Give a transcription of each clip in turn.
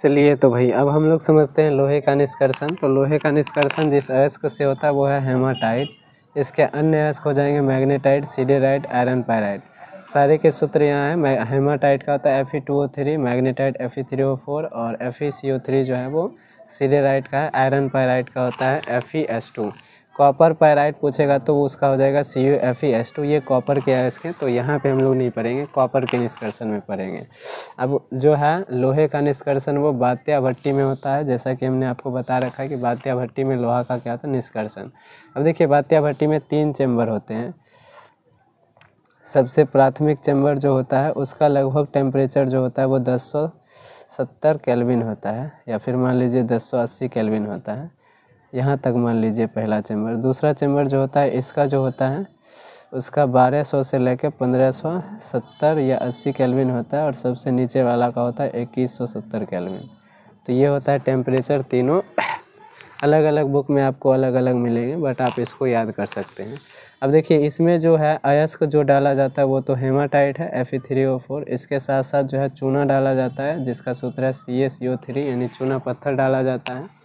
चलिए तो भाई अब हम लोग समझते हैं लोहे का निष्कर्षण। तो लोहे का निष्कर्षण जिस अयस्क से होता है वो है हेमाटाइट। इसके अन्य अयस्क हो जाएंगे मैग्नेटाइट, सिडेराइट, आयरन पायराइट। सारे के सूत्र यहाँ है। हेमाटाइट का होता है Fe2O3, मैग्नेटाइट Fe3O4 और FeCO3 जो है वो सिडेराइट का है। आयरन पायराइट का होता है FeS2। कॉपर पायराइट पूछेगा तो उसका हो जाएगा CuFeS2। ये कॉपर के अयस्क हैं, तो यहाँ पे हम लोग नहीं पढ़ेंगे, कॉपर के निष्कर्षण में पढ़ेंगे। अब जो है लोहे का निष्कर्षण वो बात्या भट्टी में होता है, जैसा कि हमने आपको बता रखा है कि बात्या भट्टी में लोहा का क्या होता है निष्कर्षण। अब देखिए बात्या भट्टी में 3 चेम्बर होते हैं। सबसे प्राथमिक चेम्बर जो होता है उसका लगभग टेम्परेचर जो होता है वो 1070 केल्विन होता है, या फिर मान लीजिए 1080 केल्विन होता है। यहाँ तक मान लीजिए पहला चेम्बर। दूसरा चेम्बर जो होता है इसका जो होता है उसका 1200 से लेकर 1570 या 80 केल्विन होता है, और सबसे नीचे वाला का होता है 2170 केल्विन। तो ये होता है टेम्परेचर। तीनों अलग अलग बुक में आपको अलग अलग मिलेंगे, बट आप इसको याद कर सकते हैं। अब देखिए इसमें जो है अयस्क जो डाला जाता है वो तो हेमाटाइट है Fe3O4। इसके साथ साथ जो है चूना डाला जाता है जिसका सूत्र है CaCO3, यानी चूना पत्थर डाला जाता है,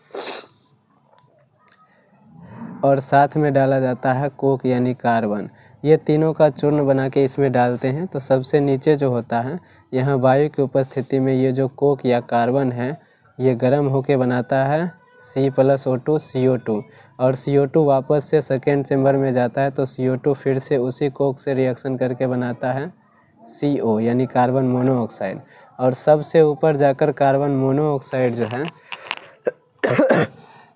और साथ में डाला जाता है कोक यानी कार्बन। ये तीनों का चूर्ण बना के इसमें डालते हैं। तो सबसे नीचे जो होता है यहाँ वायु की उपस्थिति में ये जो कोक या कार्बन है ये गर्म होके बनाता है C+O2 CO2, और CO2 वापस से सेकेंड चेम्बर में जाता है। तो CO2 फिर से उसी कोक से रिएक्शन करके बनाता है CO यानी कार्बन मोनोऑक्साइड, और सबसे ऊपर जाकर कार्बन मोनोऑक्साइड जो है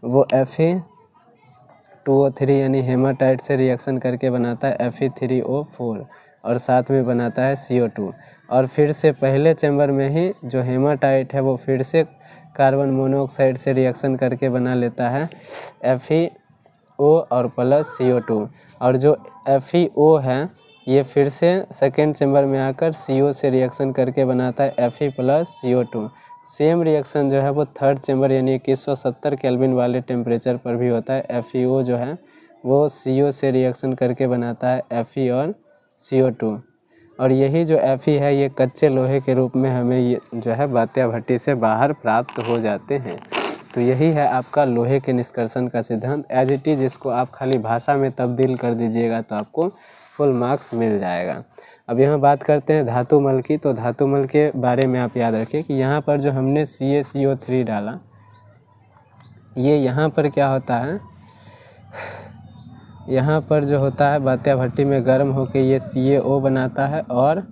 वो Fe2O3 यानी हेमाटाइट से रिएक्शन करके बनाता है Fe3O4, और साथ में बनाता है CO2। और फिर से पहले चेम्बर में ही जो हेमाटाइट है वो फिर से कार्बन मोनोऑक्साइड से रिएक्शन करके बना लेता है FeO और प्लस CO2, और जो FeO है ये फिर से सेकेंड चेम्बर में आकर CO से रिएक्शन करके बनाता है Fe+CO2। सेम रिएक्शन जो है वो थर्ड चेम्बर यानी 2170 केल्विन वाले टेम्परेचर पर भी होता है। FeO जो है वो CO से रिएक्शन करके बनाता है Fe और CO2, और यही जो Fe है ये कच्चे लोहे के रूप में हमें ये जो है बात्या भट्टी से बाहर प्राप्त हो जाते हैं। तो यही है आपका लोहे के निष्कर्षण का सिद्धांत एज इट इज़। इसको आप खाली भाषा में तब्दील कर दीजिएगा तो आपको फुल मार्क्स मिल जाएगा। अब यहाँ बात करते हैं धातुमल की। तो धातुमल के बारे में आप याद रखिए कि यहाँ पर जो हमने CaCO3 डाला ये यहाँ पर क्या होता है, यहाँ पर जो होता है बात्या भट्टी में गर्म होकर ये CaO बनाता है और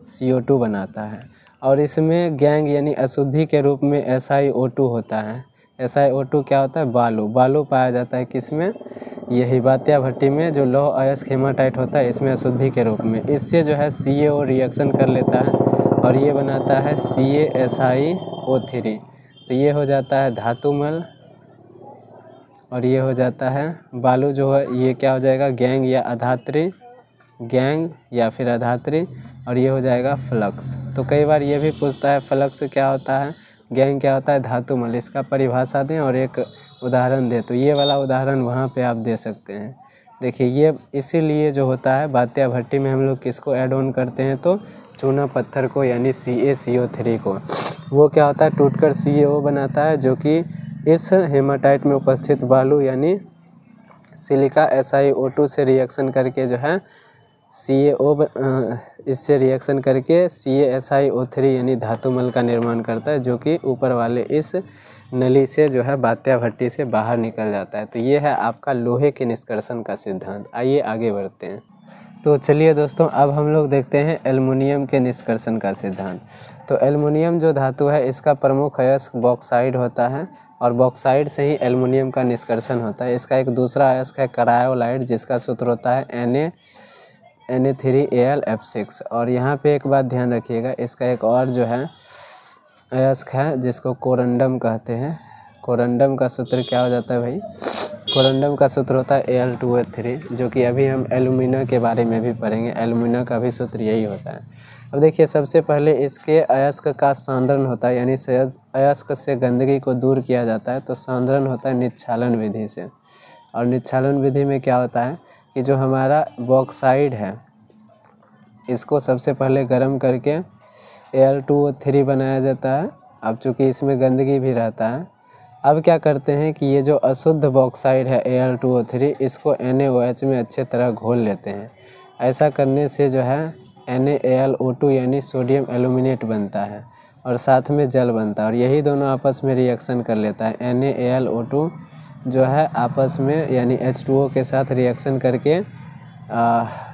CO2 बनाता है, और इसमें गैंग यानी अशुद्धि के रूप में SiO2 होता है। SiO2 क्या होता है, बालू पाया जाता है किसमें, यही बात्या भट्टी में जो लौह अयस्क हेमाटाइट होता है इसमें अशुद्धि के रूप में। इससे जो है CaO रिएक्शन कर लेता है और ये बनाता है CaSiO3। तो ये हो जाता है धातुमल, और ये हो जाता है बालू जो है ये क्या हो जाएगा गैंग या अधात्री, गैंग या फिर अधात्री, और ये हो जाएगा फ्लक्स। तो कई बार ये भी पूछता है फ्लक्स क्या होता है, गैंग क्या होता है, धातुमल। इसका परिभाषा दें और एक उदाहरण दें। तो ये वाला उदाहरण वहाँ पे आप दे सकते हैं। देखिए ये इसीलिए जो होता है बात्या भट्टी में हम लोग किसको ऐड ऑन करते हैं, तो चूना पत्थर को यानी CaCO3 को। वो क्या होता है टूटकर CaO बनाता है, जो कि इस हेमाटाइट में उपस्थित बालू यानी सिलिका SiO2 से रिएक्शन करके जो है CaO इससे रिएक्शन करके CaSiO3 यानी धातुमल का निर्माण करता है, जो कि ऊपर वाले इस नली से जो है बात्या भट्टी से बाहर निकल जाता है। तो ये है आपका लोहे के निष्कर्षण का सिद्धांत। आइए आगे बढ़ते हैं। तो चलिए दोस्तों अब हम लोग देखते हैं एल्युमिनियम के निष्कर्षण का सिद्धांत। तो एल्युमिनियम जो धातु है इसका प्रमुख अयस्क बॉक्साइड होता है, और बॉक्साइड से ही एल्युमिनियम का निष्कर्षण होता है। इसका एक दूसरा अयस्क है क्रायोलाइट जिसका सूत्र होता है Na3Al(F6)। और यहाँ पे एक बात ध्यान रखिएगा, इसका एक और जो है अयस्क है जिसको कोरंडम कहते हैं। कोरंडम का सूत्र क्या हो जाता है भाई, कोरंडम का सूत्र होता है Al2O3, जो कि अभी हम एल्यूमिना के बारे में भी पढ़ेंगे। एल्यूमिना का भी सूत्र यही होता है। अब देखिए सबसे पहले इसके अयस्क का सांद्रण होता है, यानी अयस्क से गंदगी को दूर किया जाता है। तो सांद्रण होता है निच्छालन विधि से, और निच्छालन विधि में क्या होता है कि जो हमारा बॉक्साइड है इसको सबसे पहले गर्म करके Al2O3 बनाया जाता है, अब चूँकि इसमें गंदगी भी रहता है, अब क्या करते हैं कि ये जो अशुद्ध बॉक्साइड है Al2O3 इसको NaOH में अच्छे तरह घोल लेते हैं। ऐसा करने से जो है NaAlO2 यानी सोडियम एल्यूमिनेट बनता है और साथ में जल बनता है और यही दोनों आपस में रिएक्शन कर लेता है। NaAlO2 जो है आपस में यानी H2O के साथ रिएक्शन करके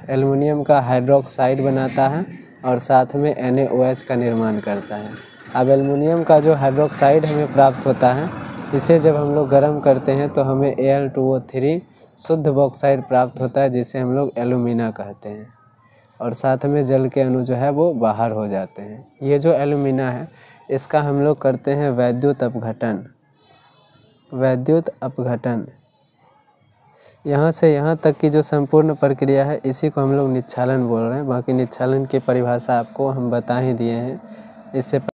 एल्युमिनियम का हाइड्रोक्साइड बनाता है और साथ में NaOH का निर्माण करता है। अब एल्युमिनियम का जो हाइड्रोक्साइड हमें प्राप्त होता है, इसे जब हम लोग गर्म करते हैं तो हमें Al2O3 शुद्ध बॉक्साइड प्राप्त होता है, जिसे हम लोग एल्यूमिना कहते हैं और साथ में जल के अणु जो है वो बाहर हो जाते हैं। ये जो एल्यूमिना है इसका हम लोग करते हैं वैद्युत अपघटन। वैद्युत अपघटन यहाँ से यहाँ तक की जो संपूर्ण प्रक्रिया है इसी को हम लोग निच्छालन बोल रहे हैं। बाकी निच्छालन की परिभाषा आपको हम बता ही दिए हैं। इससे